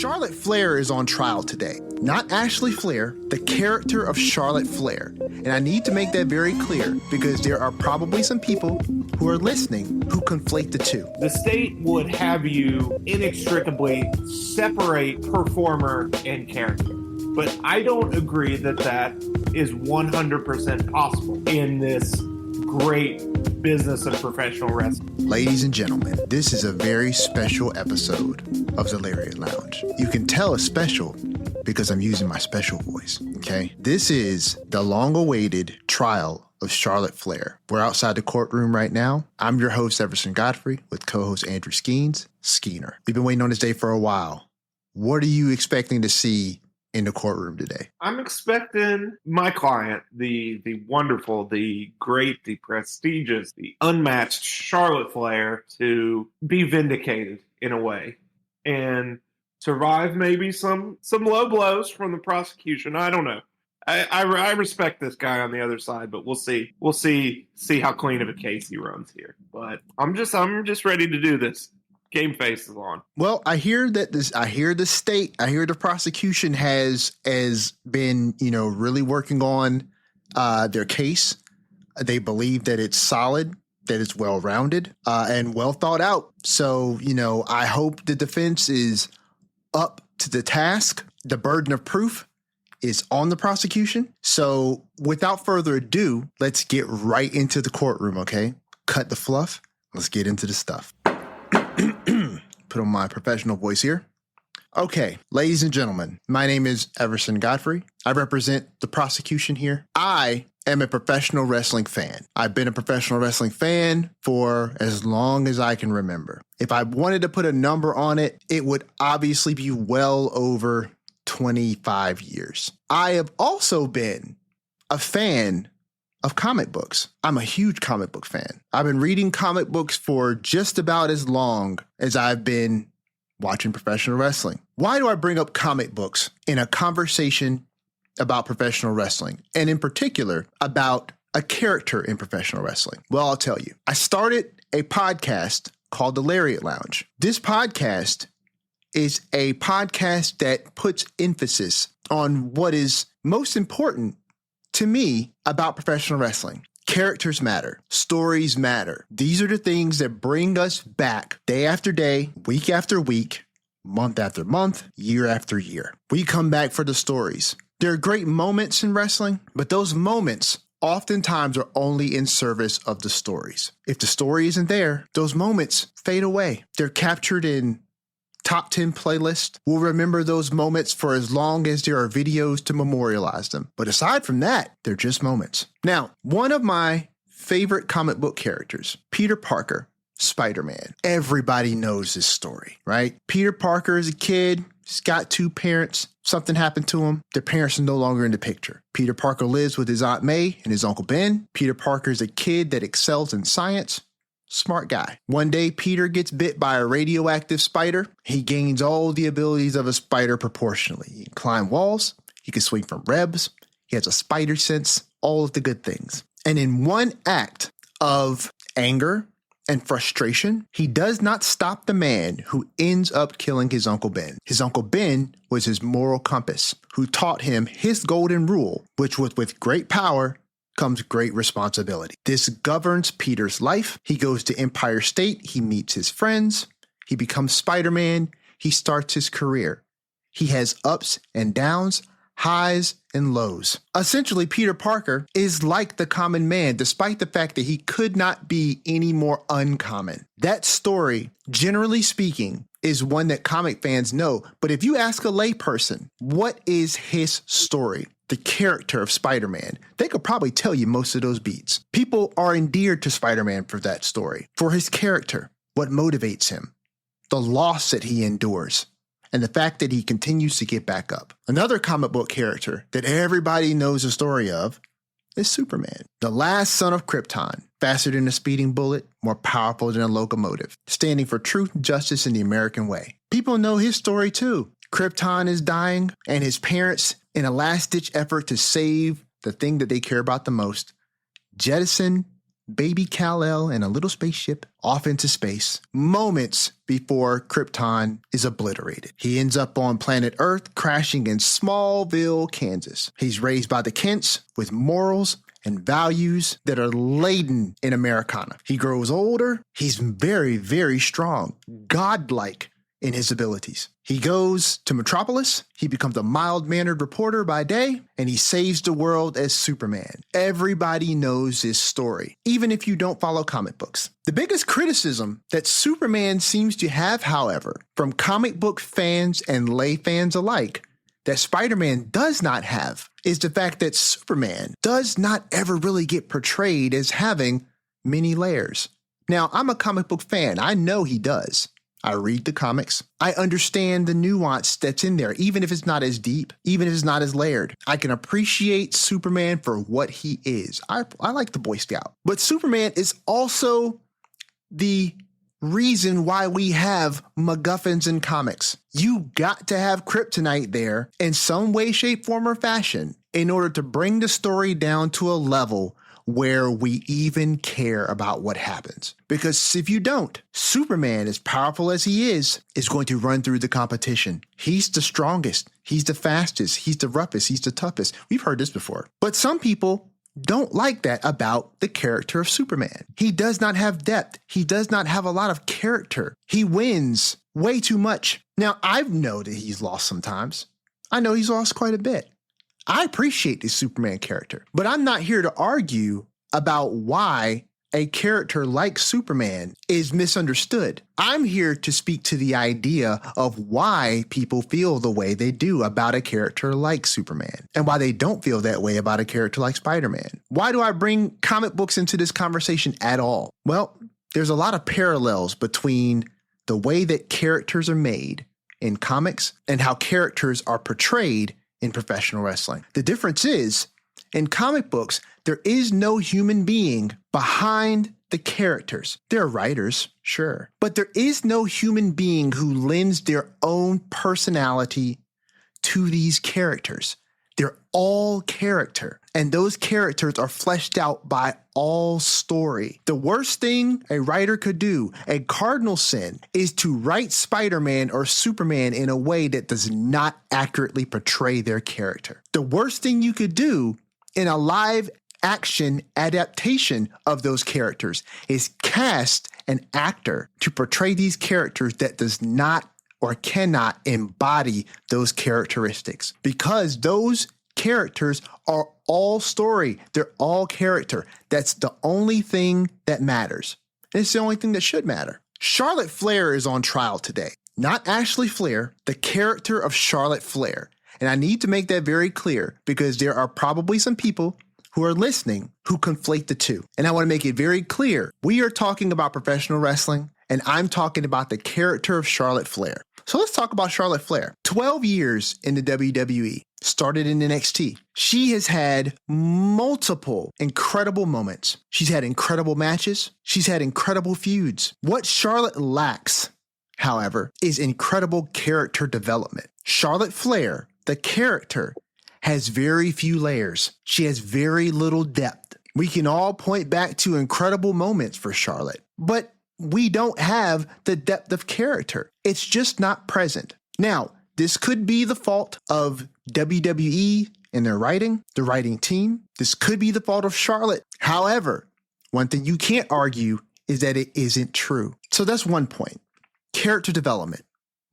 Charlotte Flair is on trial today. Not Ashley Flair, the character of Charlotte Flair. And I need to make that very clear because there are probably some people who are listening who conflate the two. The state would have you inextricably separate performer and character. But I don't agree that that is 100% possible in this great business of professional wrestling. Ladies and gentlemen, this is a very special episode of the Lariat Lounge. You can tell it's special because I'm using my special voice, okay? This is the long-awaited trial of Charlotte Flair. We're outside the courtroom right now. I'm your host, Everson Godfrey, with co-host Andrew Skeens, Skeener. We've been waiting on this day for a while. What are you expecting to see in the courtroom today? I'm expecting my client, the wonderful, the great, the prestigious, the unmatched Charlotte Flair to be vindicated in a way and survive maybe some low blows from the prosecution. I don't know. I respect this guy on the other side, but we'll see. We'll see how clean of a case he runs here. But I'm just ready to do this. Game face is on. Well, I hear the prosecution has been, really working on their case. They believe that it's solid, that it's well-rounded, and well thought out. So, I hope the defense is up to the task. The burden of proof is on the prosecution. So without further ado, let's get right into the courtroom, okay? Cut the fluff. Let's get into the stuff. Put on my professional voice here. Okay, ladies and gentlemen, my name is Everson Godfrey. I represent the prosecution here. I am a professional wrestling fan. I've been a professional wrestling fan for as long as I can remember. If I wanted to put a number on it, it would obviously be well over 25 years. I have also been a fan of comic books. I'm a huge comic book fan. I've been reading comic books for just about as long as I've been watching professional wrestling. Why do I bring up comic books in a conversation about professional wrestling, and in particular about a character in professional wrestling? Well, I'll tell you. I started a podcast called the Lariat Lounge. This podcast is a podcast that puts emphasis on what is most important to me about professional wrestling. Characters matter. Stories matter. These are the things that bring us back day after day, week after week, month after month, year after year. We come back for the stories. There are great moments in wrestling, but those moments oftentimes are only in service of the stories. If the story isn't there, those moments fade away. They're captured in top 10 playlist. We'll remember those moments for as long as there are videos to memorialize them. But aside from that, they're just moments. Now, one of my favorite comic book characters, Peter Parker, Spider-Man. Everybody knows this story, right? Peter Parker is a kid. He's got two parents. Something happened to him. Their parents are no longer in the picture. Peter Parker lives with his Aunt May and his Uncle Ben. Peter Parker is a kid that excels in science. Smart guy. One day, Peter gets bit by a radioactive spider. He gains all the abilities of a spider proportionally. He can climb walls. He can swing from webs. He has a spider sense, all of the good things. And in one act of anger and frustration, he does not stop the man who ends up killing his Uncle Ben. His Uncle Ben was his moral compass, who taught him his golden rule, which was with great power comes great responsibility. This governs Peter's life. He goes to Empire State. He meets his friends. He becomes Spider-Man. He starts his career. He has ups and downs, highs and lows. Essentially, Peter Parker is like the common man, despite the fact that he could not be any more uncommon. That story, generally speaking, is one that comic fans know. But if you ask a layperson, what is his story? The character of Spider-Man, they could probably tell you most of those beats. People are endeared to Spider-Man for that story, for his character, what motivates him, the loss that he endures, and the fact that he continues to get back up. Another comic book character that everybody knows the story of is Superman, the last son of Krypton, faster than a speeding bullet, more powerful than a locomotive, standing for truth and justice in the American way. People know his story too. Krypton is dying, and his parents, in a last-ditch effort to save the thing that they care about the most, jettison baby Kal-El in a little spaceship off into space, moments before Krypton is obliterated. He ends up on planet Earth, crashing in Smallville, Kansas. He's raised by the Kents with morals and values that are laden in Americana. He grows older. He's very, very strong, godlike in his abilities. He goes to Metropolis. He becomes a mild-mannered reporter by day, and he saves the world as Superman. Everybody knows his story, even if you don't follow comic books. The biggest criticism that Superman seems to have, however, from comic book fans and lay fans alike, that Spider-Man does not have, is the fact that Superman does not ever really get portrayed as having many layers. Now, I'm a comic book fan. I know he does. I read the comics. I understand the nuance that's in there, even if it's not as deep, even if it's not as layered. I can appreciate Superman for what he is. I like the Boy Scout. But Superman is also the reason why we have MacGuffins in comics. You got to have kryptonite there in some way, shape, form, or fashion in order to bring the story down to a level where we even care about what happens. Because if you don't, Superman, as powerful as he is going to run through the competition. He's the strongest. He's the fastest. He's the roughest. He's the toughest. We've heard this before. But some people don't like that about the character of Superman. He does not have depth. He does not have a lot of character. He wins way too much. Now, I know that he's lost sometimes. I know he's lost quite a bit. I appreciate the Superman character, but I'm not here to argue about why a character like Superman is misunderstood. I'm here to speak to the idea of why people feel the way they do about a character like Superman and why they don't feel that way about a character like Spider-Man. Why do I bring comic books into this conversation at all? Well, there's a lot of parallels between the way that characters are made in comics and how characters are portrayed in professional wrestling. The difference is, in comic books, there is no human being behind the characters. There are writers, sure, but there is no human being who lends their own personality to these characters. They're all character, and those characters are fleshed out by all story. The worst thing a writer could do, a cardinal sin, is to write Spider-Man or Superman in a way that does not accurately portray their character. The worst thing you could do in a live action adaptation of those characters is cast an actor to portray these characters that does not or cannot embody those characteristics, because those characters are all story. They're all character. That's the only thing that matters. And it's the only thing that should matter. Charlotte Flair is on trial today. Not Ashley Flair, the character of Charlotte Flair. And I need to make that very clear because there are probably some people who are listening who conflate the two. And I want to make it very clear. We are talking about professional wrestling, and I'm talking about the character of Charlotte Flair. So let's talk about Charlotte Flair. 12 years in the WWE, started in NXT. She has had multiple incredible moments. She's had incredible matches. She's had incredible feuds. What Charlotte lacks, however, is incredible character development. Charlotte Flair, the character, has very few layers. She has very little depth. We can all point back to incredible moments for Charlotte, but we don't have the depth of character. It's just not present. Now, this could be the fault of WWE and their writing, the writing team. This could be the fault of Charlotte. However, one thing you can't argue is that it isn't true. So that's one point. Character development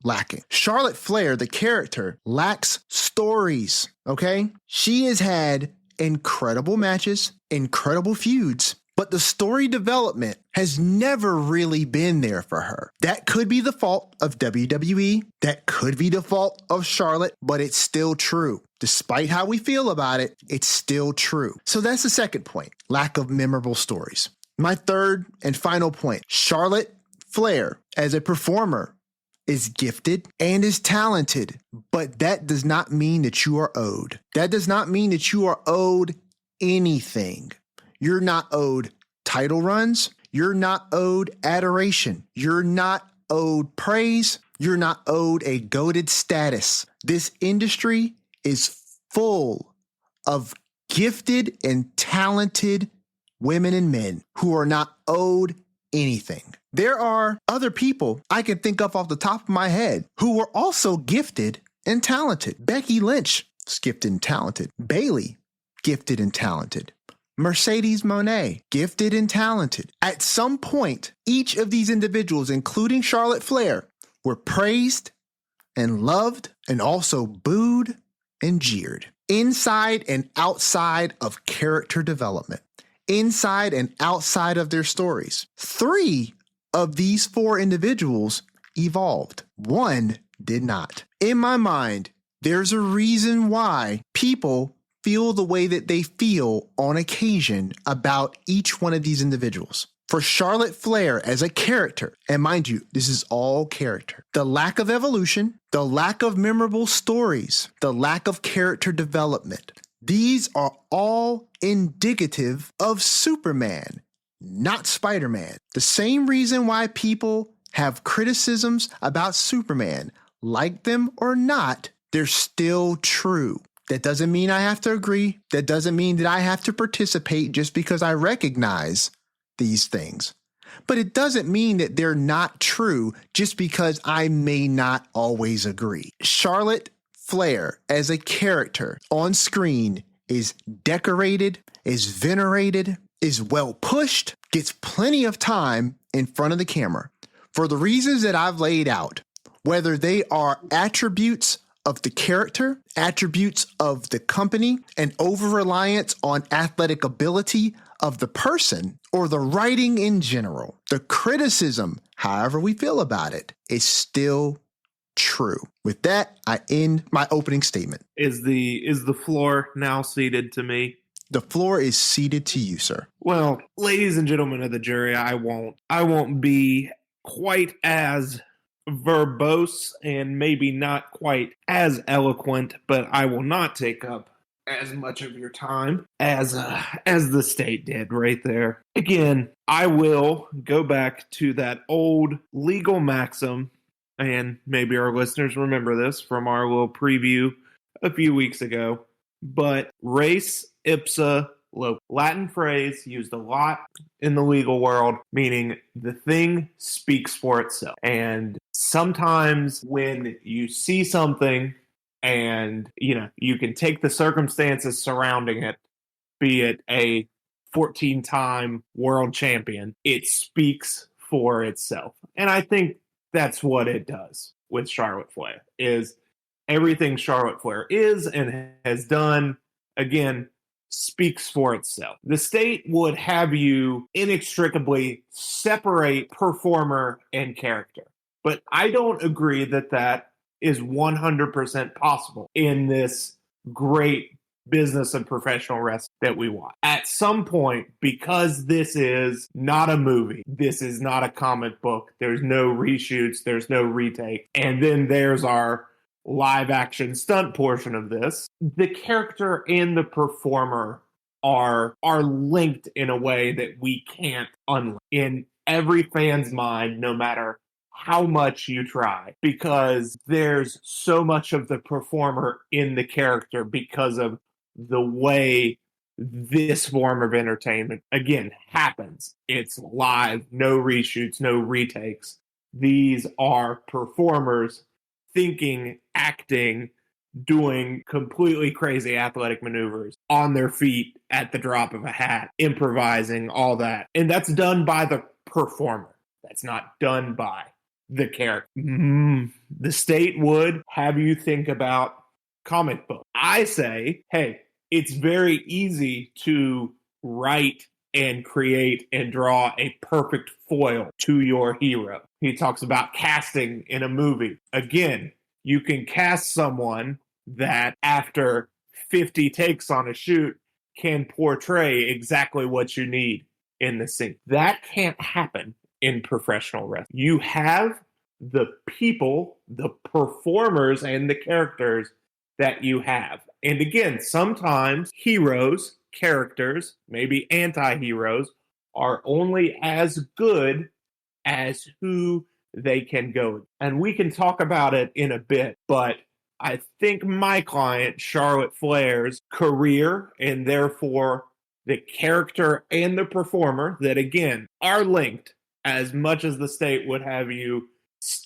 lacking. Charlotte Flair, the character, lacks stories, okay? She has had incredible matches, incredible feuds, but the story development has never really been there for her. That could be the fault of WWE. That could be the fault of Charlotte, but it's still true. Despite how we feel about it, it's still true. So that's the second point, lack of memorable stories. My third and final point, Charlotte Flair, as a performer, is gifted and is talented, but that does not mean that you are owed. That does not mean that you are owed anything. You're not owed title runs. You're not owed adoration. You're not owed praise. You're not owed a goated status. This industry is full of gifted and talented women and men who are not owed anything. There are other people I can think of off the top of my head who were also gifted and talented. Becky Lynch is gifted and talented. Bayley, gifted and talented. Mercedes Moné, gifted and talented. At some point, each of these individuals, including Charlotte Flair, were praised and loved and also booed and jeered. Inside and outside of character development. Inside and outside of their stories. 3 of these 4 individuals evolved. 1 did not. In my mind, there's a reason why people feel the way that they feel on occasion about each one of these individuals. For Charlotte Flair as a character, and mind you, this is all character, the lack of evolution, the lack of memorable stories, the lack of character development, these are all indicative of Superman, not Spider-Man. The same reason why people have criticisms about Superman, like them or not, they're still true. That doesn't mean I have to agree. That doesn't mean that I have to participate just because I recognize these things. But it doesn't mean that they're not true just because I may not always agree. Charlotte Flair as a character on screen is decorated, is venerated, is well pushed, gets plenty of time in front of the camera for the reasons that I've laid out, whether they are attributes of the character, attributes of the company, and over-reliance on athletic ability of the person, or the writing in general. The criticism, however we feel about it, is still true. With that, I end my opening statement. Is the floor now ceded to me? The floor is ceded to you, sir. Well, ladies and gentlemen of the jury, I won't be quite as verbose and maybe not quite as eloquent, but I will not take up as much of your time as the state did right there. Again, I will go back to that old legal maxim, and maybe our listeners remember this from our little preview a few weeks ago, but res ipsa loci. Latin phrase used a lot in the legal world, meaning the thing speaks for itself. And sometimes when you see something and, you can take the circumstances surrounding it, be it a 14-time world champion, it speaks for itself. And I think that's what it does with Charlotte Flair, is everything Charlotte Flair is and has done, again, speaks for itself. The state would have you inextricably separate performer and character. But I don't agree that that is 100% possible in this great business of professional wrestling that we watch. At some point, because this is not a movie, this is not a comic book, there's no reshoots, there's no retake, and then there's our live action stunt portion of this, the character and the performer are linked in a way that we can't unlink in every fan's mind, no matter how much you try, because there's so much of the performer in the character because of the way this form of entertainment, again, happens. It's live, no reshoots, no retakes. These are performers thinking, acting, doing completely crazy athletic maneuvers on their feet at the drop of a hat, improvising, all that. And that's done by the performer. That's not done by the character. The state would have you think about comic book. I say, hey, it's very easy to write and create and draw a perfect foil to your hero. He talks about casting in a movie. Again, you can cast someone that after 50 takes on a shoot can portray exactly what you need in the scene. That can't happen in professional wrestling. You have the people, the performers, and the characters that you have. And again, sometimes heroes, characters, maybe anti-heroes, are only as good as who they can go. And we can talk about it in a bit, but I think my client, Charlotte Flair's career, and therefore the character and the performer that, again, are linked as much as the state would have you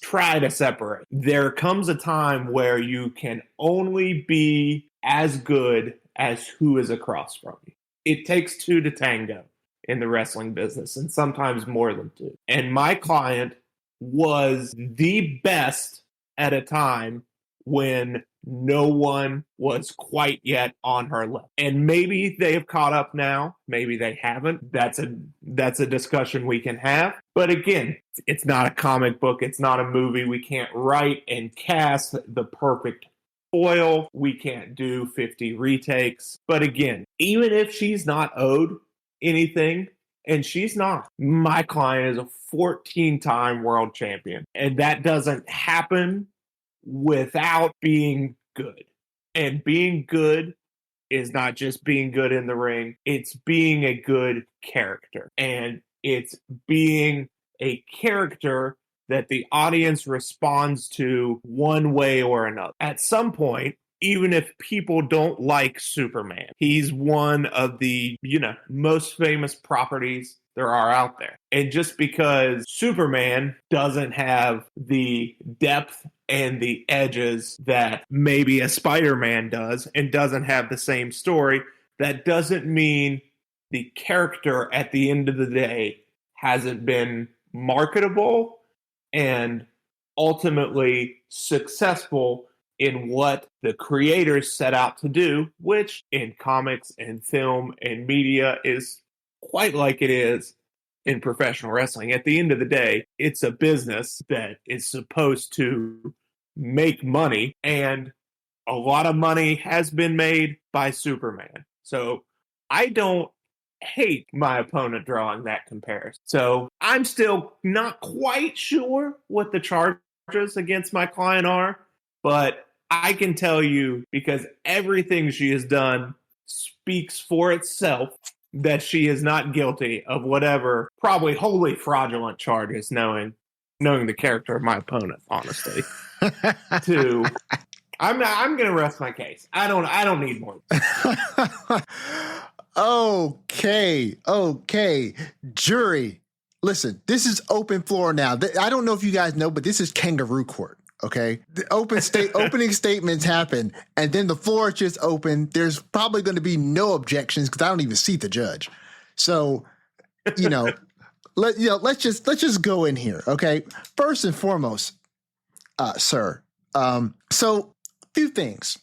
try to separate. There comes a time where you can only be as good as who is across from you. It takes two to tango in the wrestling business, and sometimes more than two. And my client was the best at a time when no one was quite yet on her level. And maybe they have caught up now. Maybe they haven't. That's a discussion we can have. But again, it's not a comic book. It's not a movie. We can't write and cast the perfect foil. We can't do 50 retakes. But again, even if she's not owed anything, and she's not, my client is a 14-time world champion. And that doesn't happen without being good. And being good is not just being good in the ring, it's being a good character. And it's being a character that the audience responds to one way or another. At some point, even if people don't like Superman, he's one of the, most famous properties there are out there. And just because Superman doesn't have the depth and the edges that maybe a Spider-Man does and doesn't have the same story, that doesn't mean the character at the end of the day hasn't been marketable and ultimately successful in what the creators set out to do, which in comics and film and media is quite like it is in professional wrestling. At the end of the day, it's a business that is supposed to make money, and a lot of money has been made by Superman. So I don't hate my opponent drawing that comparison. So I'm still not quite sure what the charges against my client are, but I can tell you, because everything she has done speaks for itself, that she is not guilty of whatever probably wholly fraudulent charges, knowing the character of my opponent, honestly. I'm going to rest my case. I don't need more. Okay. Jury, listen, this is open floor now. I don't know if you guys know, but this is kangaroo court. Okay. The opening statements happen, and then the floor is just open. There's probably going to be no objections because I don't even see the judge. So, let's just go in here. Okay. First and foremost, sir. So few things,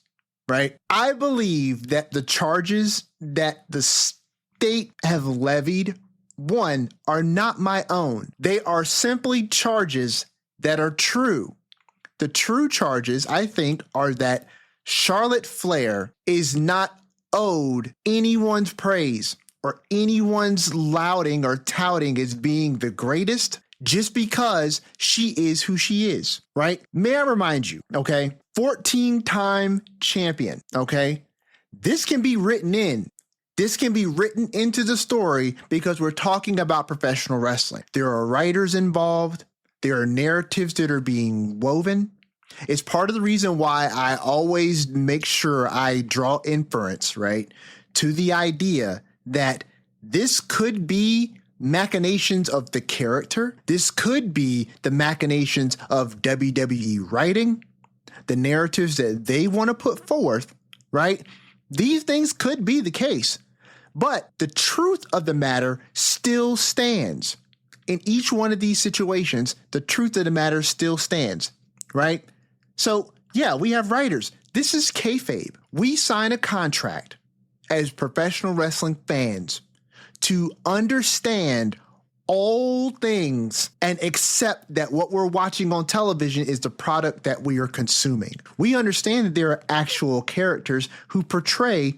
right? I believe that the charges that the state have levied, one, are not my own. They are simply charges that are true. The true charges, I think, are that Charlotte Flair is not owed anyone's praise or anyone's lauding or touting as being the greatest just because she is who she is, right? May I remind you, okay? 14-time champion, okay? This can be written in. This can be written into the story because we're talking about professional wrestling. There are writers involved. There are narratives that are being woven. It's part of the reason why I always make sure I draw inference, right, to the idea that this could be machinations of the character. This could be the machinations of WWE writing, the narratives that they want to put forth, right? These things could be the case, but the truth of the matter still stands. In each one of these situations, the truth of the matter still stands, right? So, yeah, we have writers. This is kayfabe. We sign a contract as professional wrestling fans to understand all things and accept that what we're watching on television is the product that we are consuming. We understand that there are actual characters who portray,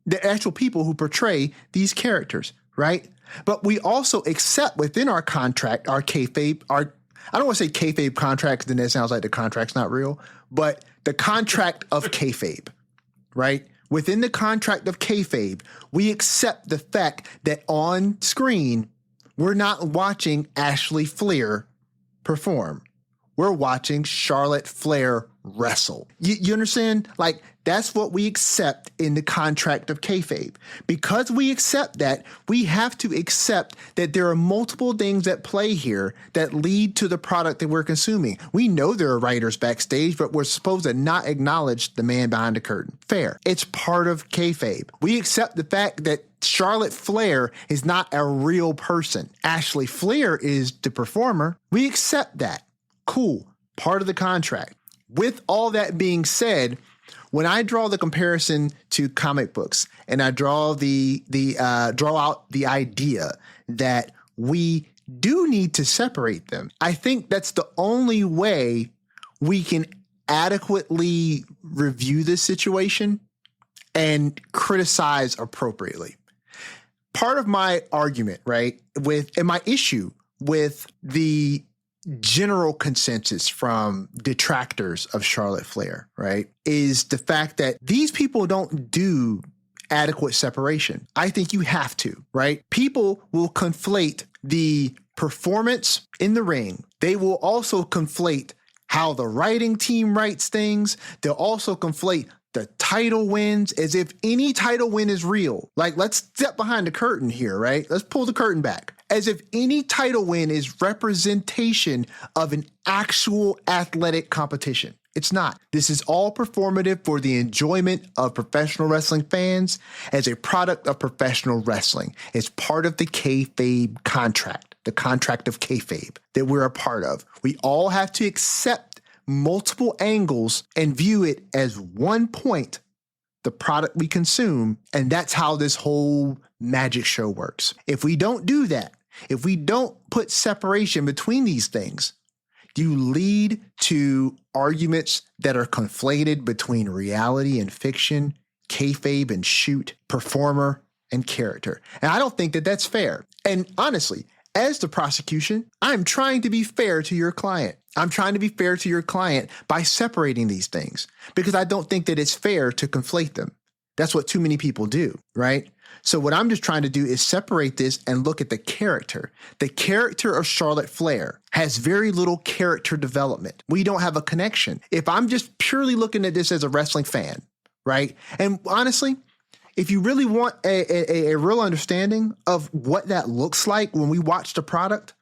the actual people who portray these characters, right? But we also accept within our contract, our kayfabe, I don't want to say kayfabe contracts, then it sounds like the contract's not real, but the contract of kayfabe, right? Within the contract of kayfabe, we accept the fact that on screen, we're not watching Ashley Flair perform. We're watching Charlotte Flair wrestle. You understand? Like, that's what we accept in the contract of kayfabe. Because we accept that, we have to accept that there are multiple things at play here that lead to the product that we're consuming. We know there are writers backstage, but we're supposed to not acknowledge the man behind the curtain. Fair. It's part of kayfabe. We accept the fact that Charlotte Flair is not a real person. Ashley Flair is the performer. We accept that. Cool. Part of the contract. With all that being said, when I draw the comparison to comic books and I draw draw out the idea that we do need to separate them, I think that's the only way we can adequately review this situation and criticize appropriately. Part of my argument, right, and my issue with the general consensus from detractors of Charlotte Flair, right, is the fact that these people don't do adequate separation. I think you have to, right? People will conflate the performance in the ring. They will also conflate how the writing team writes things. They'll also conflate the title wins as if any title win is real. Like, let's step behind the curtain here, right? Let's pull the curtain back. As if any title win is representation of an actual athletic competition. It's not. This is all performative for the enjoyment of professional wrestling fans as a product of professional wrestling. It's part of the kayfabe contract, the contract of kayfabe that we're a part of. We all have to accept multiple angles and view it as one point, the product we consume, and that's how this whole magic show works. If we don't do that, if we don't put separation between these things, you lead to arguments that are conflated between reality and fiction, kayfabe and shoot, performer and character. And I don't think that that's fair. And honestly, as the prosecution, I'm trying to be fair to your client. I'm trying to be fair to your client by separating these things because I don't think that it's fair to conflate them. That's what too many people do, right? So what I'm just trying to do is separate this and look at the character. The character of Charlotte Flair has very little character development. We don't have a connection. If I'm just purely looking at this as a wrestling fan, right? And honestly, if you really want a real understanding of what that looks like when we watch the product,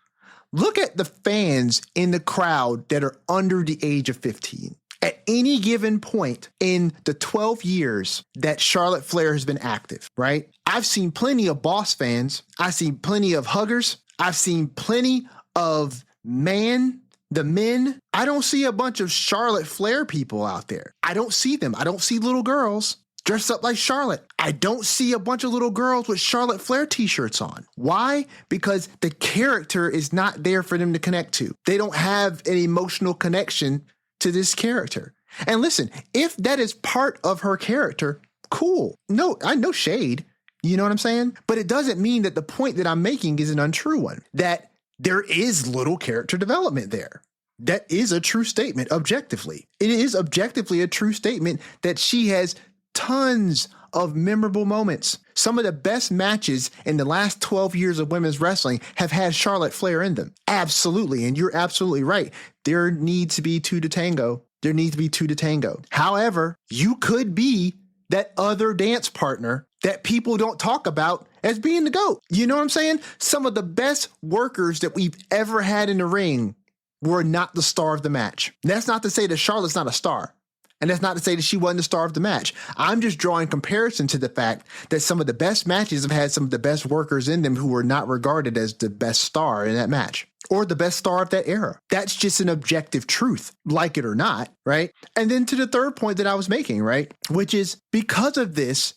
look at the fans in the crowd that are under the age of 15. At any given point in the 12 years that Charlotte Flair has been active, right? I've seen plenty of Boss fans. I've seen plenty of huggers. I've seen plenty of the men. I don't see a bunch of Charlotte Flair people out there. I don't see them. I don't see little girls dressed up like Charlotte. I don't see a bunch of little girls with Charlotte Flair t-shirts on. Why? Because the character is not there for them to connect to. They don't have an emotional connection to this character. And listen, if that is part of her character, cool. No, I know shade. You know what I'm saying? But it doesn't mean that the point that I'm making is an untrue one, that there is little character development there. That is a true statement objectively. It is objectively a true statement that she has tons of memorable moments. Some of the best matches in the last 12 years of women's wrestling have had Charlotte Flair in them. Absolutely. And you're absolutely right. There needs to be two to tango. There needs to be two to tango. However, you could be that other dance partner that people don't talk about as being the GOAT. You know what I'm saying? Some of the best workers that we've ever had in the ring were not the star of the match. That's not to say that Charlotte's not a star. And that's not to say that she wasn't the star of the match. I'm just drawing comparison to the fact that some of the best matches have had some of the best workers in them who were not regarded as the best star in that match or the best star of that era. That's just an objective truth, like it or not, right? And then to the third point that I was making, right, which is because of this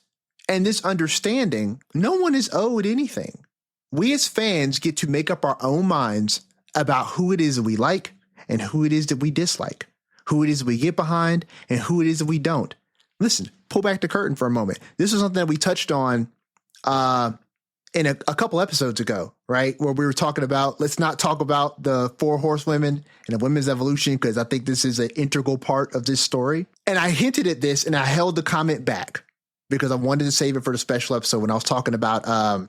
and this understanding, no one is owed anything. We as fans get to make up our own minds about who it is that we like and who it is that we dislike, who it is we get behind and who it is that we don't. Listen, pull back the curtain for a moment. This is something that we touched on in a couple episodes ago, right? Where we were talking about, let's not talk about the 4 horsewomen and the women's evolution, because I think this is an integral part of this story. And I hinted at this and I held the comment back because I wanted to save it for the special episode when I was talking about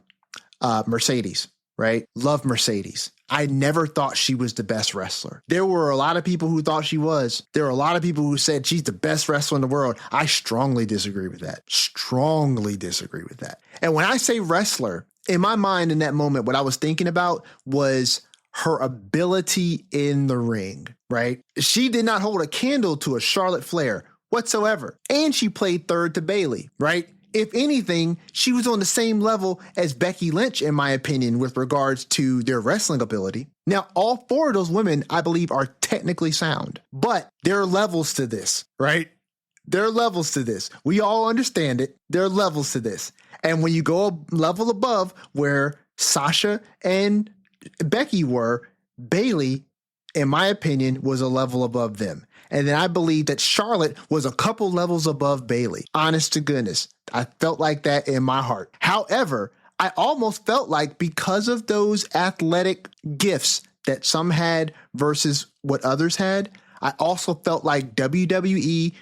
Mercedes. right? Love Mercedes. I never thought she was the best wrestler. There were a lot of people who thought she was. There were a lot of people who said she's the best wrestler in the world. I strongly disagree with that. Strongly disagree with that. And when I say wrestler, in my mind in that moment, what I was thinking about was her ability in the ring, right? She did not hold a candle to a Charlotte Flair whatsoever. And she played third to Bayley, right? If anything, she was on the same level as Becky Lynch, in my opinion, with regards to their wrestling ability. Now, all four of those women, I believe, are technically sound, but there are levels to this, right? There are levels to this. We all understand it. There are levels to this. And when you go a level above where Sasha and Becky were, Bayley, in my opinion, was a level above them. And then I believe that Charlotte was a couple levels above Bayley. Honest to goodness. I felt like that in my heart. However, I almost felt like because of those athletic gifts that some had versus what others had, I also felt like WWE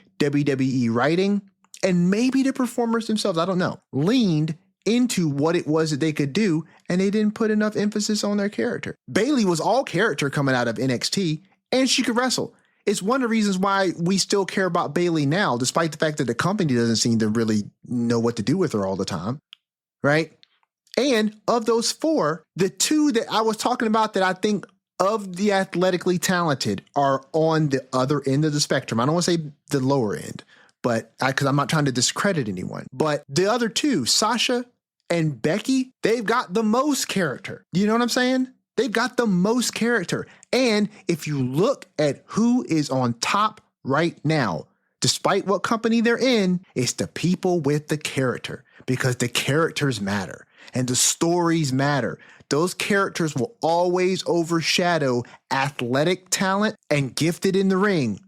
writing, and maybe the performers themselves, I don't know, leaned into what it was that they could do, and they didn't put enough emphasis on their character. Bayley was all character coming out of NXT, and she could wrestle. It's one of the reasons why we still care about Bayley now, despite the fact that the company doesn't seem to really know what to do with her all the time, right? And of those four, the two that I was talking about that I think of the athletically talented are on the other end of the spectrum. I don't want to say the lower end, but because I'm not trying to discredit anyone. But the other two, Sasha and Becky, they've got the most character. You know what I'm saying? They've got the most character. And if you look at who is on top right now, despite what company they're in, it's the people with the character, because the characters matter and the stories matter. Those characters will always overshadow athletic talent and gifted in the ring,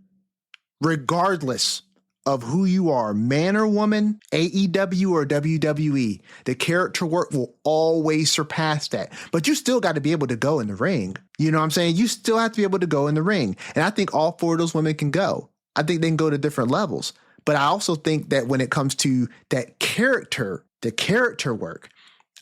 regardless of who you are, man or woman, AEW or WWE. The character work will always surpass that. But you still got to be able to go in the ring. You know what I'm saying? You still have to be able to go in the ring. And I think all four of those women can go. I think they can go to different levels. But I also think that when it comes to that character, the character work,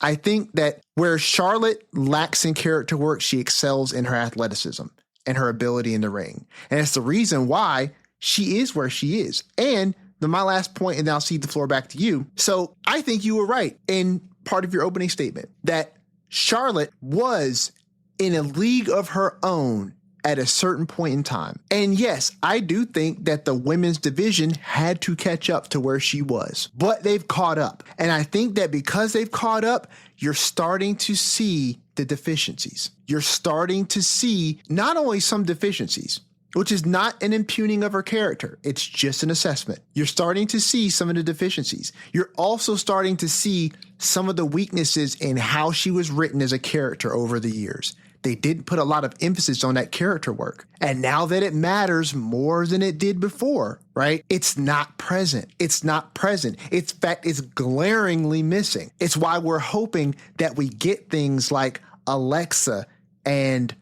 I think that where Charlotte lacks in character work, she excels in her athleticism and her ability in the ring. And it's the reason why she is where she is. And my last point, and then I'll cede the floor back to you. So I think you were right in part of your opening statement that Charlotte was in a league of her own at a certain point in time. And yes, I do think that the women's division had to catch up to where she was, but they've caught up. And I think that because they've caught up, you're starting to see the deficiencies. You're starting to see not only some deficiencies, which is not an impugning of her character. It's just an assessment. You're starting to see some of the deficiencies. You're also starting to see some of the weaknesses in how she was written as a character over the years. They didn't put a lot of emphasis on that character work. And now that it matters more than it did before, right? It's not present. It's not present. In fact, it's glaringly missing. It's why we're hoping that we get things like Alexa and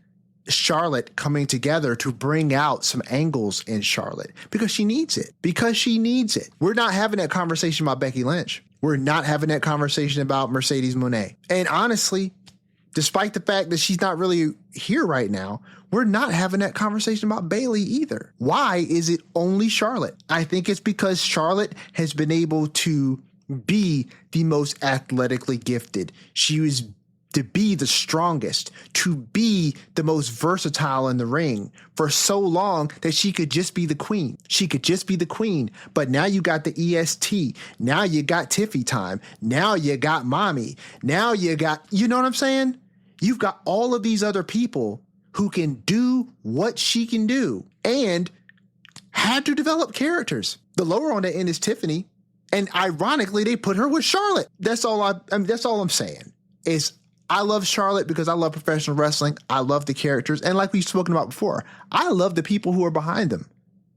Charlotte coming together to bring out some angles in Charlotte, because she needs it. Because she needs it. We're not having that conversation about Becky Lynch. We're not having that conversation about Mercedes Moné. And honestly, despite the fact that she's not really here right now, we're not having that conversation about Bayley either. Why is it only Charlotte? I think it's because Charlotte has been able to be the most athletically gifted. She was to be the strongest, to be the most versatile in the ring for so long that she could just be the queen. She could just be the queen. But now you got the EST. Now you got Tiffy time. Now you got mommy. Now you got, you know what I'm saying? You've got all of these other people who can do what she can do and had to develop characters. The lower on the end is Tiffany. And ironically, they put her with Charlotte. That's all that's all I'm saying is I love Charlotte because I love professional wrestling. I love the characters. And like we've spoken about before, I love the people who are behind them.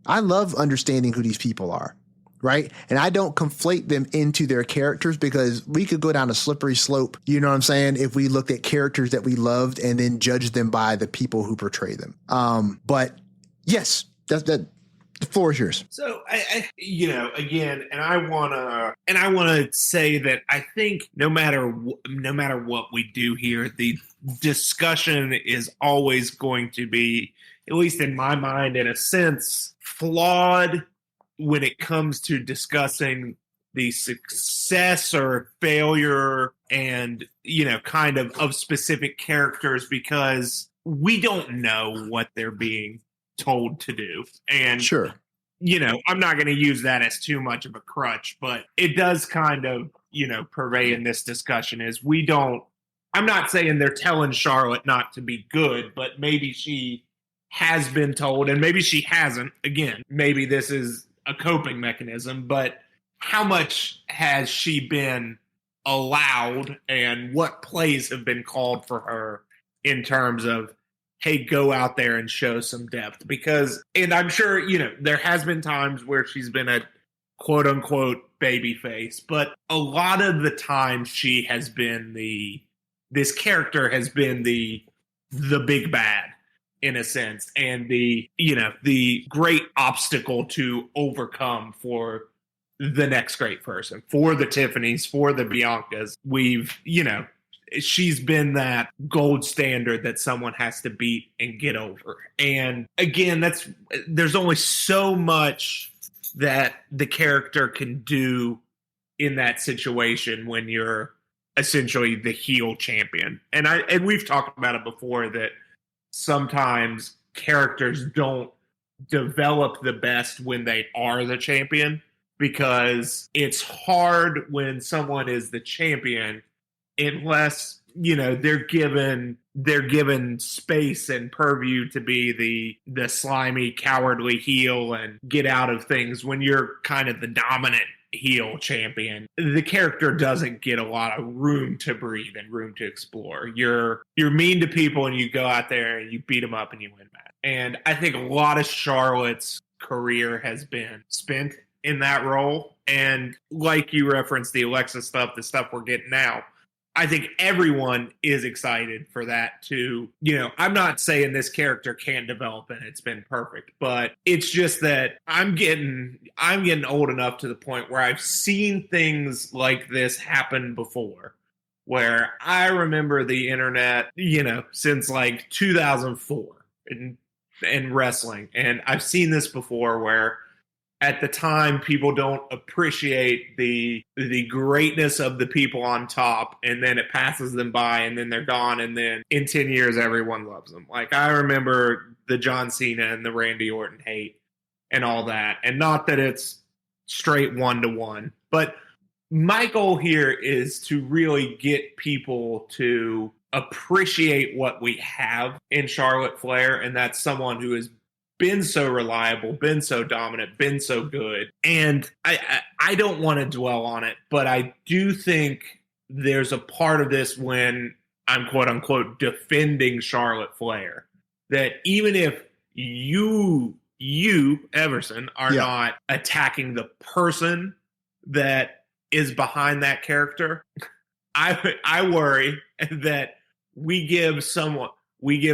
I love understanding who these people are, right? And I don't conflate them into their characters, because we could go down a slippery slope, you know what I'm saying, if we looked at characters that we loved and then judged them by the people who portray them. But yes, that's The floor is yours. So again, and I wanna say that I think no matter what we do here, the discussion is always going to be, at least in my mind, in a sense, flawed when it comes to discussing the success or failure and kind of specific characters, because we don't know what they're being told to do. And sure, I'm not going to use that as too much of a crutch, but it does kind of pervade in this discussion. Is I'm not saying they're telling Charlotte not to be good, but maybe she has been told and maybe she hasn't. Again, maybe this is a coping mechanism, but how much has she been allowed and what plays have been called for her in terms of, hey, go out there and show some depth? Because, and I'm sure, there has been times where she's been a quote unquote baby face, but a lot of the time she has been this character has been the big bad in a sense, and the great obstacle to overcome for the next great person, for the Tiffany's, for the Biancas. She's been that gold standard that someone has to beat and get over. And again, there's only so much that the character can do in that situation when you're essentially the heel champion. And we've talked about it before that sometimes characters don't develop the best when they are the champion, because it's hard when someone is the champion unless they're given space and purview to be the slimy, cowardly heel and get out of things. When you're kind of the dominant heel champion, the character doesn't get a lot of room to breathe and room to explore. You're mean to people and you go out there and you beat them up and you win match. And I think a lot of Charlotte's career has been spent in that role. And like you referenced the Alexa stuff, the stuff we're getting now, I think everyone is excited for that too. I'm not saying this character can't develop and it's been perfect, but it's just that I'm getting old enough to the point where I've seen things like this happen before, where I remember the internet, since like 2004 in wrestling. And I've seen this before where at the time, people don't appreciate the greatness of the people on top, and then it passes them by, and then they're gone, and then in 10 years, everyone loves them. Like, I remember the John Cena and the Randy Orton hate and all that, and not that it's straight one-to-one, but my goal here is to really get people to appreciate what we have in Charlotte Flair, and that's someone who is been so reliable, been so dominant, been so good. And I don't want to dwell on it, but I do think there's a part of this when I'm quote unquote defending Charlotte Flair, that even if you Everson are not attacking the person that is behind that character, I worry that we give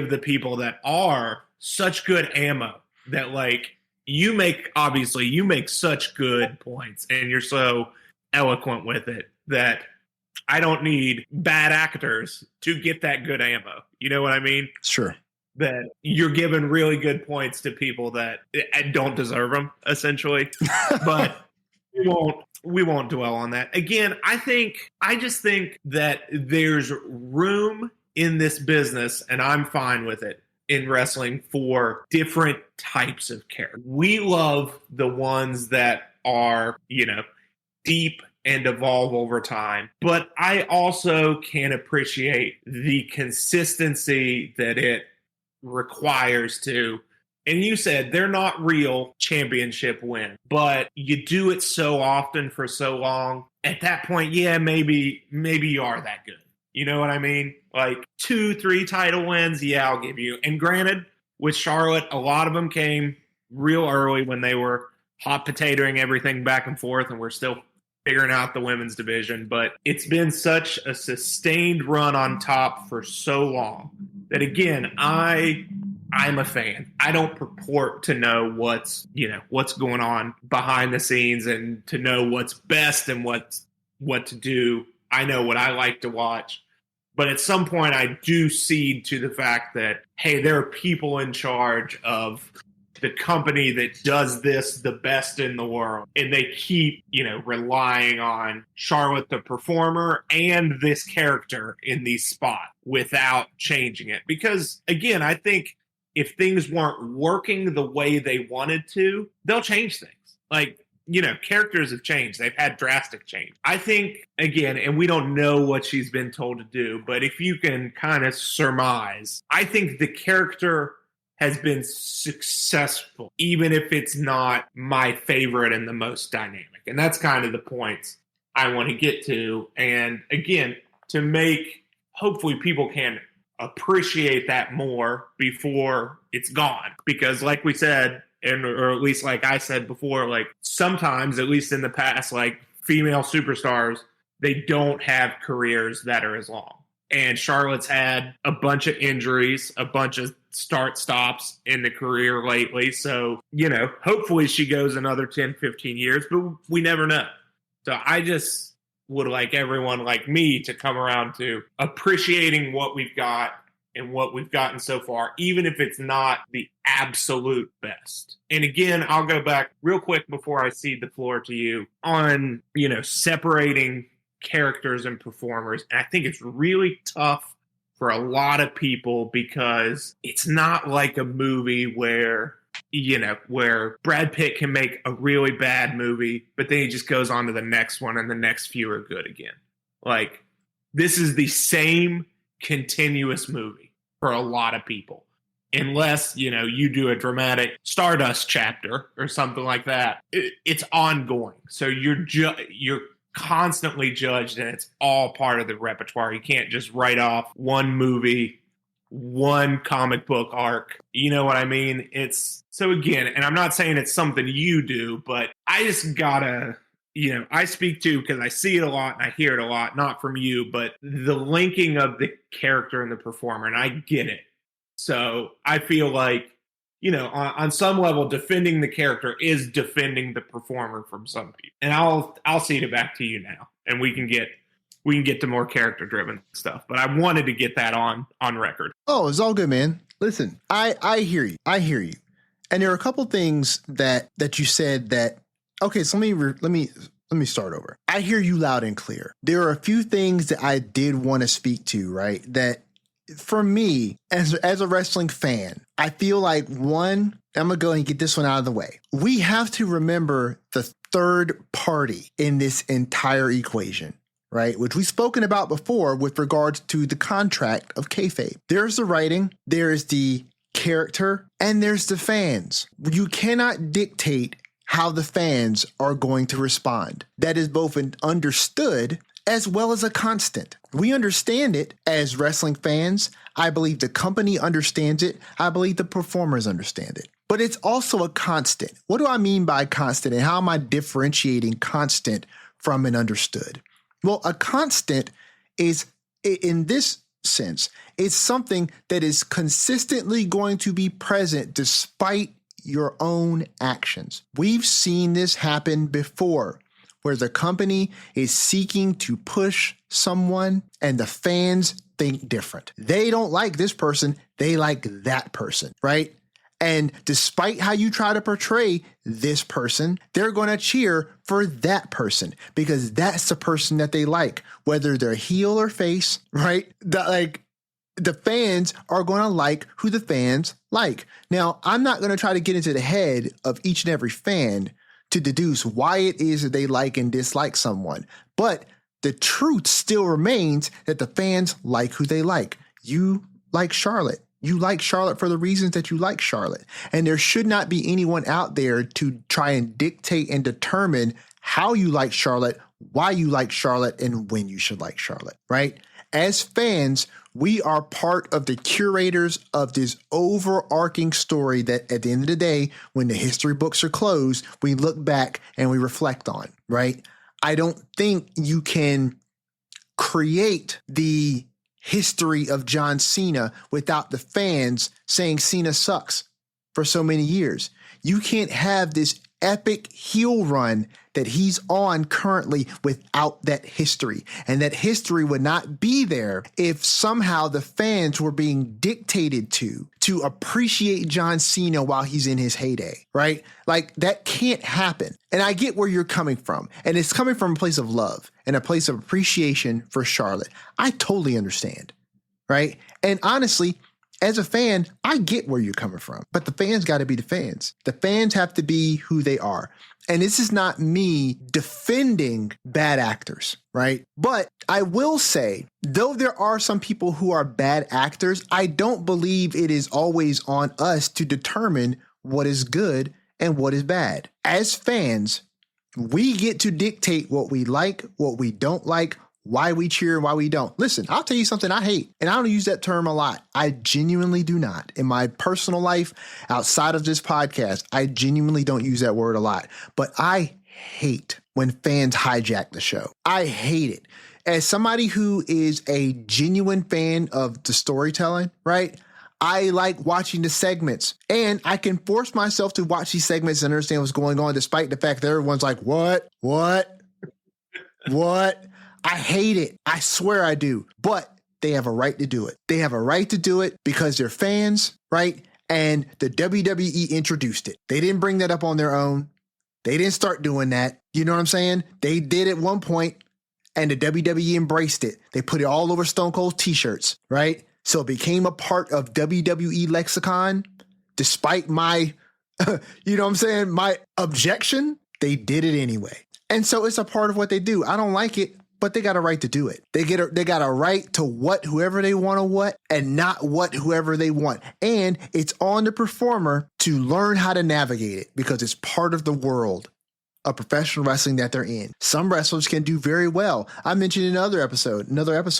the people that are such good ammo that, like, you make such good points and you're so eloquent with it that I don't need bad actors to get that good ammo. You know what I mean? Sure. That you're giving really good points to people that don't deserve them, essentially. But we won't dwell on that. Again, I just think that there's room in this business, and I'm fine with it, in wrestling, for different types of characters. We love the ones that are, deep and evolve over time. But I also can appreciate the consistency that it requires to, and you said they're not real championship wins, but you do it so often for so long. At that point, maybe you are that good. You know what I mean? Like 2-3 title wins, I'll give you. And granted, with Charlotte, a lot of them came real early when they were hot potatoing everything back and forth, and we're still figuring out the women's division. But it's been such a sustained run on top for so long that, again, I I'm a fan. I don't purport to know what's going on behind the scenes and to know what's best and what to do. I know what I like to watch. But at some point, I do cede to the fact that, hey, there are people in charge of the company that does this the best in the world. And they keep, relying on Charlotte, the performer, and this character in these spots without changing it. Because, again, I think if things weren't working the way they wanted to, they'll change things. Like, characters have changed. They've had drastic change. I think, again, and we don't know what she's been told to do, but if you can kind of surmise, I think the character has been successful, even if it's not my favorite and the most dynamic. And that's kind of the points I want to get to. And again, to make, hopefully people can appreciate that more before it's gone. Because like we said, or at least like I said before, like sometimes, at least in the past, like female superstars, they don't have careers that are as long. And Charlotte's had a bunch of injuries, a bunch of start-stops in the career lately. So, hopefully she goes another 10, 15 years, but we never know. So I just would like everyone like me to come around to appreciating what we've got and what we've gotten so far, even if it's not the absolute best. And again, I'll go back real quick before I cede the floor to you on, separating characters and performers. And I think it's really tough for a lot of people because it's not like a movie where Brad Pitt can make a really bad movie, but then he just goes on to the next one and the next few are good again. Like, this is the same continuous movie for a lot of people. Unless, you do a dramatic Stardust chapter or something like that. It's ongoing. So you're constantly judged, and it's all part of the repertoire. You can't just write off one movie, one comic book arc. You know what I mean? It's so, again, and I'm not saying it's something you do, but I just gotta, I speak to, because I see it a lot and I hear it a lot, not from you, but the linking of the character and the performer, and I get it. So I feel like, on some level, defending the character is defending the performer from some people. And I'll cede it back to you now, and we can get to more character driven stuff. But I wanted to get that on record. Oh, it's all good, man. Listen, I hear you. And there are a couple things that you said that. Okay, so let me start over. I hear you loud and clear. There are a few things that I did want to speak to, right? That for me, as a wrestling fan, I feel like, one, I'm going to go and get this one out of the way. We have to remember the third party in this entire equation, right? Which we've spoken about before with regards to the contract of kayfabe. There's the writing, there's the character, and there's the fans. You cannot dictate how the fans are going to respond. That is both an understood as well as a constant. We understand it as wrestling fans. I believe the company understands it. I believe the performers understand it. But it's also a constant. What do I mean by constant, and how am I differentiating constant from an understood? Well, a constant is, in this sense, it's something that is consistently going to be present despite your own actions. We've seen this happen before, where the company is seeking to push someone and the fans think different. They don't like this person, they like that person, right? And despite how you try to portray this person, they're going to cheer for that person because that's the person that they like, whether they're heel or face, right? The fans are going to like who the fans like. Now, I'm not going to try to get into the head of each and every fan to deduce why it is that they like and dislike someone. But the truth still remains that the fans like who they like. You like Charlotte. You like Charlotte for the reasons that you like Charlotte. And there should not be anyone out there to try and dictate and determine how you like Charlotte, why you like Charlotte, and when you should like Charlotte, right? As fans, we are part of the curators of this overarching story that at the end of the day, when the history books are closed, we look back and we reflect on, right? I don't think you can create the history of John Cena without the fans saying Cena sucks for so many years. You can't have this epic heel run that he's on currently without that history. And that history would not be there if somehow the fans were being dictated to appreciate John Cena while he's in his heyday, right? Like, that can't happen. And I get where you're coming from. And it's coming from a place of love and a place of appreciation for Charlotte. I totally understand, right? And honestly, as a fan, I get where you're coming from, but the fans got to be the fans. The fans have to be who they are. And this is not me defending bad actors, right? But I will say, though there are some people who are bad actors, I don't believe it is always on us to determine what is good and what is bad. As fans, we get to dictate what we like, what we don't like, why we cheer and why we don't. Listen, I'll tell you something I hate, and I don't use that term a lot. I genuinely do not. In my personal life, outside of this podcast, I genuinely don't use that word a lot. But I hate when fans hijack the show. I hate it. As somebody who is a genuine fan of the storytelling, right? I like watching the segments, and I can force myself to watch these segments and understand what's going on, despite the fact that everyone's like, what? I hate it. I swear I do. But they have a right to do it. They have a right to do it because they're fans, right? And the WWE introduced it. They didn't bring that up on their own. They didn't start doing that. You know what I'm saying? They did at one point, and the WWE embraced it. They put it all over Stone Cold t-shirts, right? So it became a part of WWE lexicon, despite my, you know what I'm saying, my objection. They did it anyway. And so it's a part of what they do. I don't like it, but they got a right to do it. They got a right to what whoever they want to what and not what whoever they want. And it's on the performer to learn how to navigate it because it's part of the world of professional wrestling that they're in. Some wrestlers can do very well. I mentioned in another episode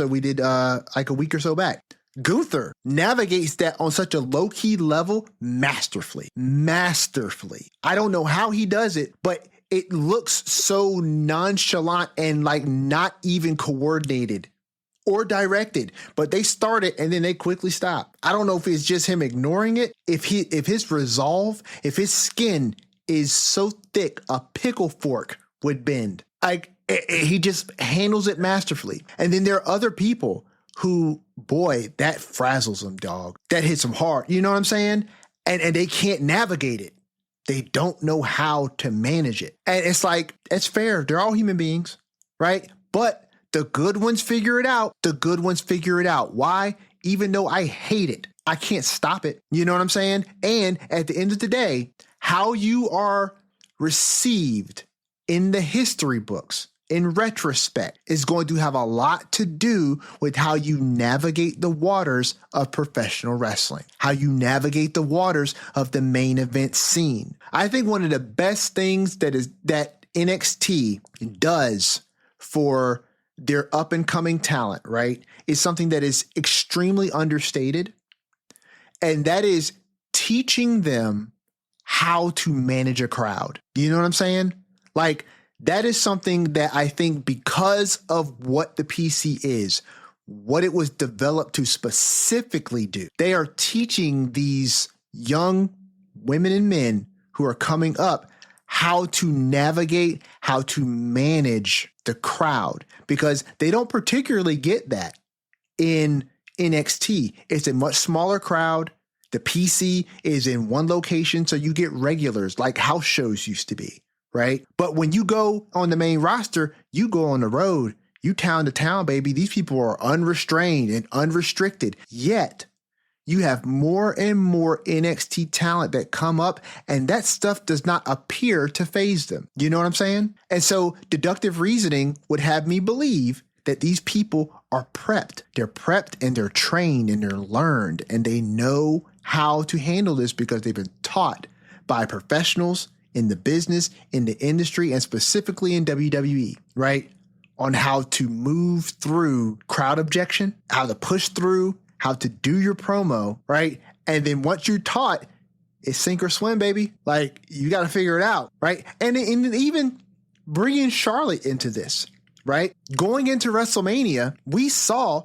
we did like a week or so back. Gunther navigates that on such a low-key level masterfully. I don't know how he does it, but it looks so nonchalant and like not even coordinated or directed, but they start it and then they quickly stop. I don't know if it's just him ignoring it. If his resolve, if his skin is so thick, a pickle fork would bend. Like he just handles it masterfully. And then there are other people who, boy, that frazzles them, dog. That hits them hard. You know what I'm saying? And they can't navigate it. They don't know how to manage it. And it's like, it's fair. They're all human beings, right? But the good ones figure it out. Why? Even though I hate it, I can't stop it. You know what I'm saying? And at the end of the day, how you are received in the history books, in retrospect, is going to have a lot to do with how you navigate the waters of professional wrestling, how you navigate the waters of the main event scene. I think one of the best things that NXT does for their up and coming talent, right, is something that is extremely understated. And that is teaching them how to manage a crowd. You know what I'm saying? Like, that is something that I think, because of what the PC is, what it was developed to specifically do, they are teaching these young women and men who are coming up how to navigate, how to manage the crowd, because they don't particularly get that in NXT. It's a much smaller crowd. The PC is in one location, so you get regulars like house shows used to be. Right. But when you go on the main roster, you go on the road, you town to town, baby. These people are unrestrained and unrestricted. Yet you have more and more NXT talent that come up, and that stuff does not appear to phase them. You know what I'm saying? And so deductive reasoning would have me believe that these people are prepped. They're prepped and they're trained and they're learned, and they know how to handle this because they've been taught by professionals in the business, in the industry, and specifically in WWE, right? On how to move through crowd objection, how to push through, how to do your promo, right? And then once you're taught, it's sink or swim, baby. Like, you got to figure it out, right? And even bringing Charlotte into this, right? Going into WrestleMania, we saw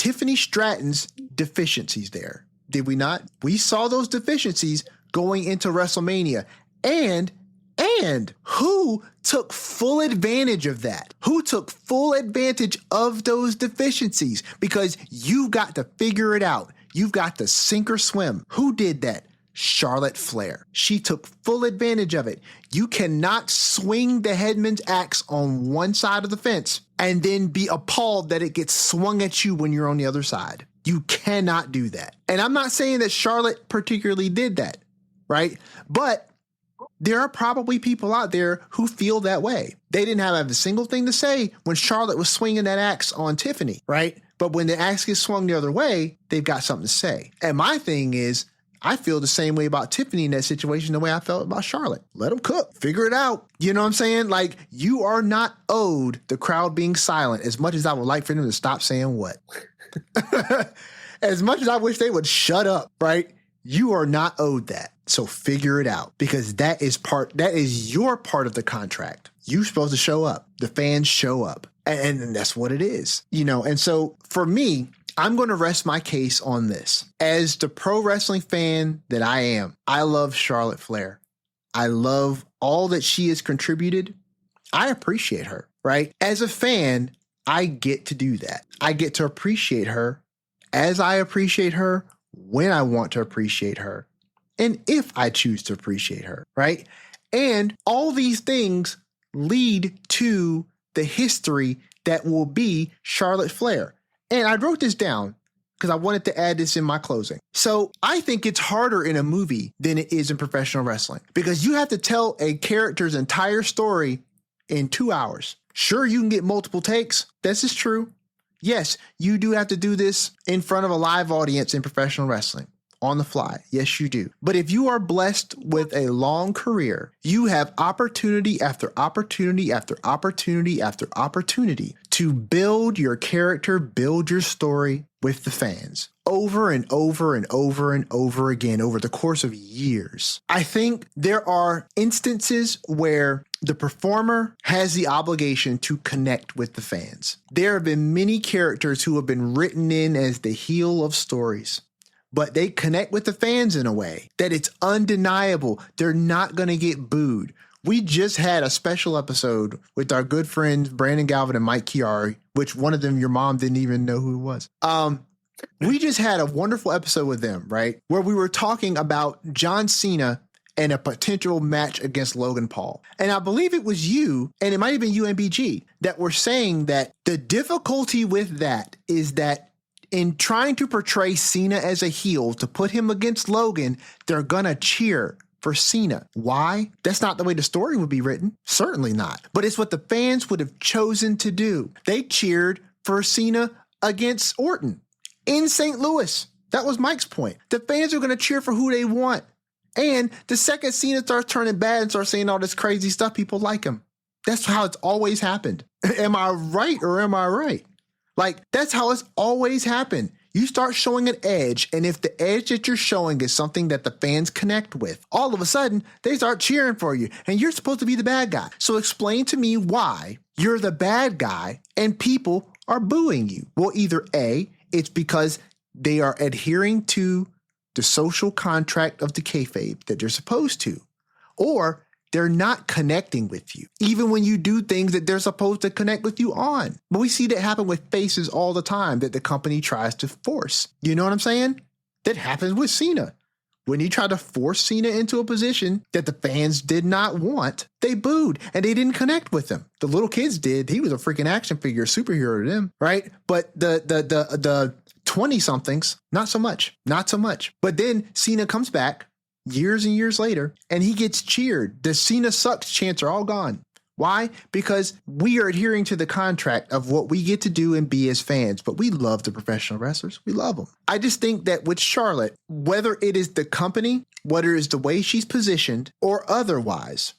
Tiffany Stratton's deficiencies there. Did we not? We saw those deficiencies going into WrestleMania. And who took full advantage of that? Who took full advantage of those deficiencies? Because you've got to figure it out. You've got to sink or swim. Who did that? Charlotte Flair. She took full advantage of it. You cannot swing the headman's axe on one side of the fence and then be appalled that it gets swung at you when you're on the other side. You cannot do that. And I'm not saying that Charlotte particularly did that, right? But there are probably people out there who feel that way. They didn't have a single thing to say when Charlotte was swinging that axe on Tiffany, right? But when the axe gets swung the other way, they've got something to say. And my thing is, I feel the same way about Tiffany in that situation the way I felt about Charlotte. Let them cook. Figure it out. You know what I'm saying? Like, you are not owed the crowd being silent, as much as I would like for them to stop saying what. As much as I wish they would shut up, right? You are not owed that. So figure it out, because that is your part of the contract. You're supposed to show up. The fans show up. And that's what it is, you know? And so for me, I'm going to rest my case on this. As the pro wrestling fan that I am, I love Charlotte Flair. I love all that she has contributed. I appreciate her, right? As a fan, I get to do that. I get to appreciate her as I appreciate her, when I want to appreciate her, and if I choose to appreciate her, right? And all these things lead to the history that will be Charlotte Flair. And I wrote this down because I wanted to add this in my closing. So I think it's harder in a movie than it is in professional wrestling, because you have to tell a character's entire story in 2 hours. Sure, you can get multiple takes. This is true. Yes, you do have to do this in front of a live audience in professional wrestling. On the fly. Yes, you do. But if you are blessed with a long career, you have opportunity after opportunity after opportunity after opportunity to build your character, build your story with the fans over and over and over and over again over the course of years. I think there are instances where the performer has the obligation to connect with the fans. There have been many characters who have been written in as the heel of stories, but they connect with the fans in a way that it's undeniable. They're not going to get booed. We just had a special episode with our good friends, Brandon Galvin and Mike Chiari, which one of them, your mom didn't even know who it was. We just had a wonderful episode with them, right? Where we were talking about John Cena and a potential match against Logan Paul. And I believe it was you, and it might have been you and BG, that were saying that the difficulty with that is that in trying to portray Cena as a heel to put him against Logan, they're gonna cheer for Cena. Why? That's not the way the story would be written. Certainly not. But it's what the fans would have chosen to do. They cheered for Cena against Orton in St. Louis. That was Mike's point. The fans are gonna cheer for who they want. And the second Cena starts turning bad and starts saying all this crazy stuff, people like him. That's how it's always happened. Am I right or am I right? Like, that's how it's always happened. You start showing an edge, and if the edge that you're showing is something that the fans connect with, all of a sudden, they start cheering for you, and you're supposed to be the bad guy. So explain to me why you're the bad guy and people are booing you. Well, either A, it's because they are adhering to the social contract of the kayfabe that they're supposed to, or they're not connecting with you, even when you do things that they're supposed to connect with you on. But we see that happen with faces all the time that the company tries to force. You know what I'm saying? That happens with Cena. When he tried to force Cena into a position that the fans did not want, they booed and they didn't connect with him. The little kids did. He was a freaking action figure superhero to them, right? But the 20-somethings, not so much. But then Cena comes back years and years later, and he gets cheered. The Cena sucks chants are all gone. Why? Because we are adhering to the contract of what we get to do and be as fans, but we love the professional wrestlers. We love them. I just think that with Charlotte, whether it is the company, whether it's the way she's positioned, or otherwise,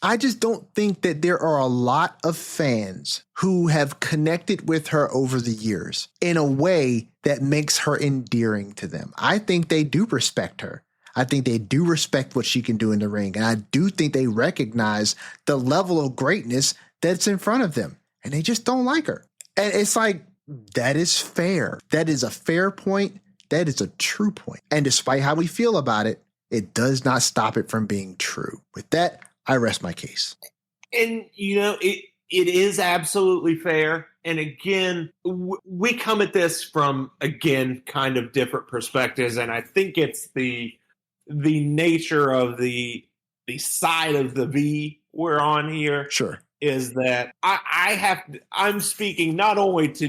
I just don't think that there are a lot of fans who have connected with her over the years in a way that makes her endearing to them. I think they do respect her. I think they do respect what she can do in the ring. And I do think they recognize the level of greatness that's in front of them. And they just don't like her. And it's like, That is fair. That is a fair point. That is a true point. And despite how we feel about it, it does not stop it from being true. With that, I rest my case. And, it is absolutely fair. And again, we come at this from, again, kind of different perspectives. And I think it's the nature of the side of the V we're on here. Sure. Is that I'm speaking not only to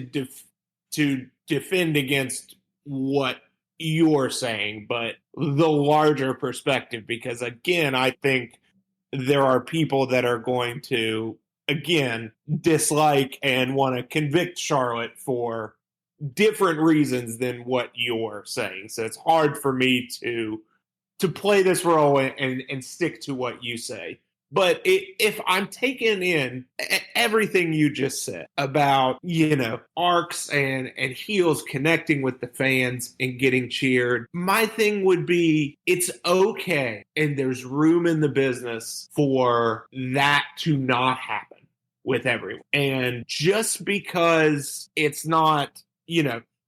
defend against what you're saying, but the larger perspective, because again, I think there are people that are going to, again, dislike and want to convict Charlotte for different reasons than what you're saying. So it's hard for me to play this role and stick to what you say. But if I'm taking in everything you just said about, arcs and heels connecting with the fans and getting cheered, my thing would be it's okay. And there's room in the business for that to not happen with everyone. And just because it's not,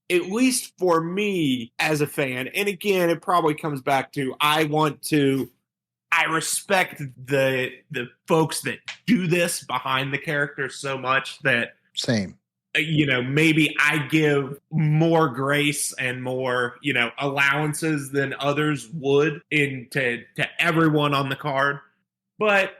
at least for me as a fan, and again, it probably comes back to I respect the folks that do this behind the character so much that same. Maybe I give more grace and more, allowances than others would to everyone on the card. But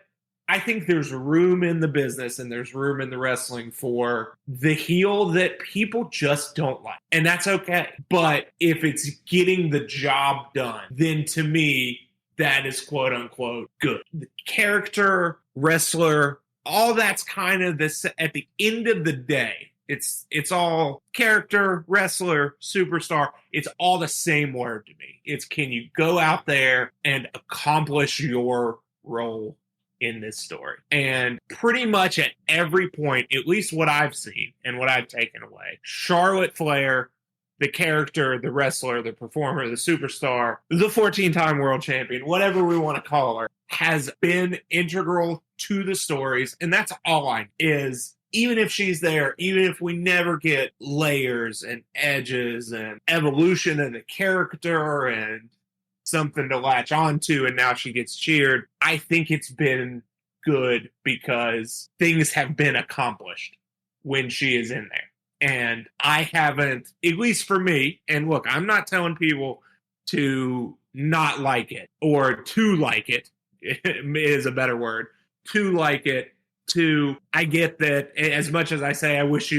I think there's room in the business and there's room in the wrestling for the heel that people just don't like. And that's okay. But if it's getting the job done, then to me, that is quote unquote good. The character, wrestler, all that's kind of this at the end of the day. It's all character, wrestler, superstar. It's all the same word to me. It's can you go out there and accomplish your role in this story? And pretty much at every point, at least what I've seen and what I've taken away, Charlotte Flair, the character, the wrestler, the performer, the superstar, the 14-time world champion, whatever we want to call her, has been integral to the stories. And that's all I is. Even if she's there, even if we never get layers and edges and evolution of the character and something to latch onto, and now she gets cheered, I think it's been good because things have been accomplished when she is in there. And I haven't, at least for me, and look, I'm not telling people to not like it or to like it is a better word, to like it. I get that as much as I say I wish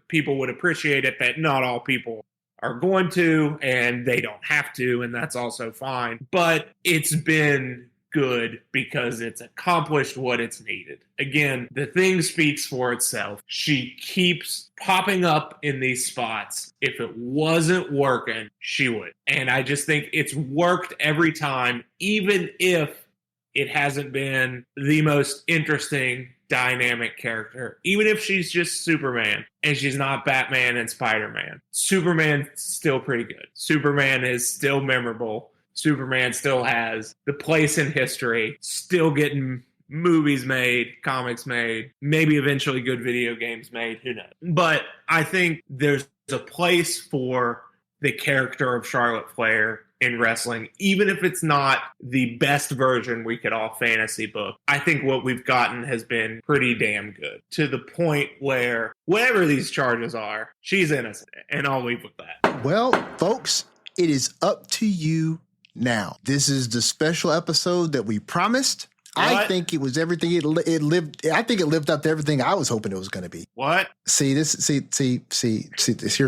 people would appreciate it, that not all people are going to, and they don't have to, and that's also fine. But it's been good because it's accomplished what it's needed. Again, the thing speaks for itself. She keeps popping up in these spots. If it wasn't working, she would. And I just think it's worked every time, even if it hasn't been the most interesting dynamic character, even if she's just Superman and she's not Batman and Spider-Man. Superman's still pretty good. Superman is still memorable. Superman still has the place in history, still getting movies made, comics made, maybe eventually good video games made, who knows. But I think there's a place for the character of Charlotte Flair in wrestling, even if it's not the best version we could all fantasy book. I think what we've gotten has been pretty damn good, to the point where whatever these charges are, she's innocent, and I'll leave with that. Well, folks, it is up to you now. This is the special episode that we promised. What? I think it was everything it lived. I think it lived up to everything I was hoping it was going to be. What? See, here's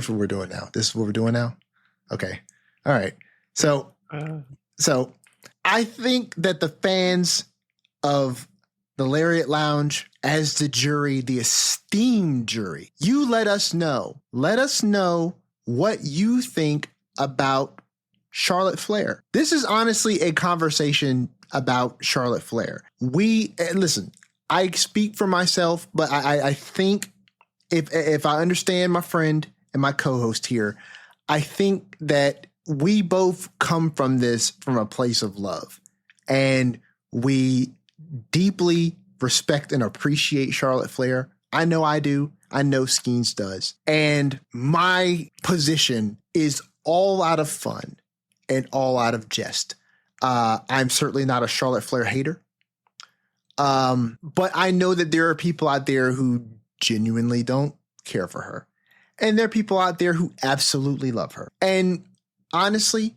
what we're doing now. This is what we're doing now. Okay. All right. So I think that the fans of the Lariat Lounge, as the jury, the esteemed jury, you let us know what you think about Charlotte Flair. This is honestly a conversation about Charlotte Flair. Listen, I speak for myself, but I think if I understand my friend and my co-host here, I think that we both come from this from a place of love, and we deeply respect and appreciate Charlotte Flair. I know I do. I know Skeens does. And my position is all out of fun and all out of jest. I'm certainly not a Charlotte Flair hater. But I know that there are people out there who genuinely don't care for her. And there are people out there who absolutely love her. And honestly,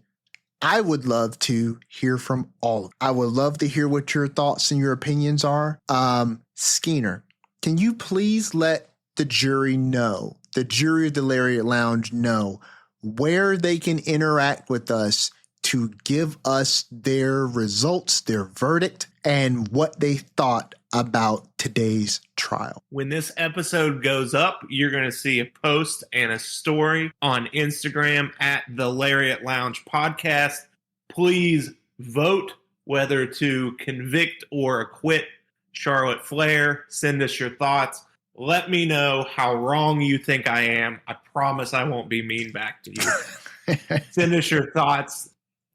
I would love to hear from all of them. I would love to hear what your thoughts and your opinions are. Skeener, can you please let the jury know, the jury of the Lariat Lounge know, where they can interact with us to give us their results, their verdict, and what they thought about today's trial? When this episode goes up, you're going to see a post and a story on Instagram at the Lariat Lounge podcast. Please vote whether to convict or acquit Charlotte Flair. Send us your thoughts. Let me know how wrong you think I am. I promise I won't be mean back to you. Send us your thoughts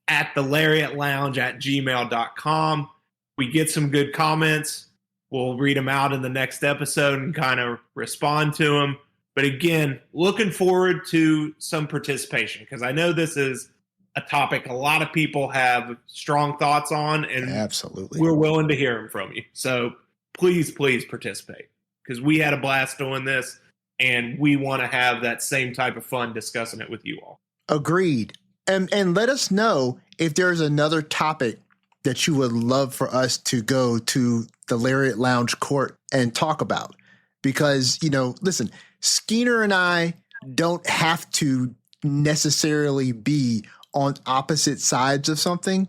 at the Lariat Lounge at gmail.com. We get some good comments. We'll read them out in the next episode and kind of respond to them. But again, looking forward to some participation because I know this is a topic a lot of people have strong thoughts on, and absolutely, we're willing to hear them from you. So please participate because we had a blast doing this, and we want to have that same type of fun discussing it with you all. Agreed. And let us know if there's another topic that you would love for us to go to the Lariat Lounge court and talk about. Because, listen, Skeener and I don't have to necessarily be on opposite sides of something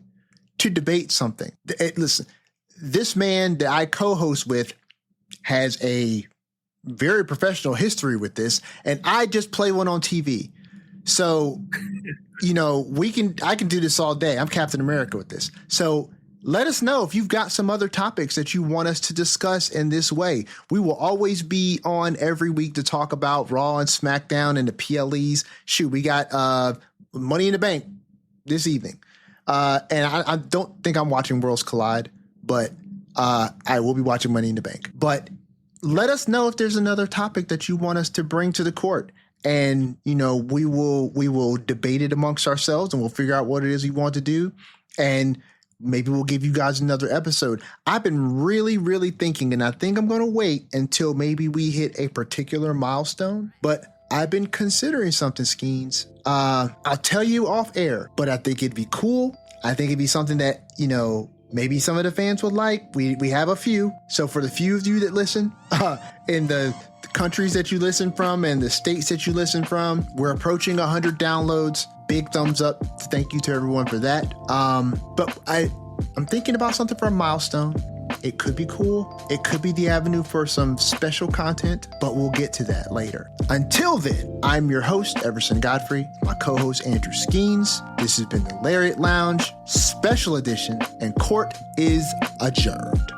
to debate something. Listen, this man that I co-host with has a very professional history with this, and I just play one on TV. So, I can do this all day. I'm Captain America with this. So let us know if you've got some other topics that you want us to discuss in this way. We will always be on every week to talk about Raw and SmackDown and the PLEs. Shoot, we got Money in the Bank this evening. And I don't think I'm watching Worlds Collide, but I will be watching Money in the Bank. But let us know if there's another topic that you want us to bring to the court. And, we will debate it amongst ourselves and we'll figure out what it is we want to do. And maybe we'll give you guys another episode. I've been really, really thinking, and I think I'm going to wait until maybe we hit a particular milestone. But I've been considering something, Skeens. I'll tell you off air, but I think it'd be cool. I think it'd be something that, maybe some of the fans would like. We have a few. So for the few of you that listen, in the countries that you listen from and the states that you listen from, we're approaching 100 downloads. Big thumbs up. Thank you to everyone for that. But I'm thinking about something for a milestone. It could be cool. It could be the avenue for some special content, but we'll get to that later. Until then, I'm your host, Everson Godfrey, my co-host, Andrew Skeens. This has been the Lariat Lounge Special Edition, and court is adjourned.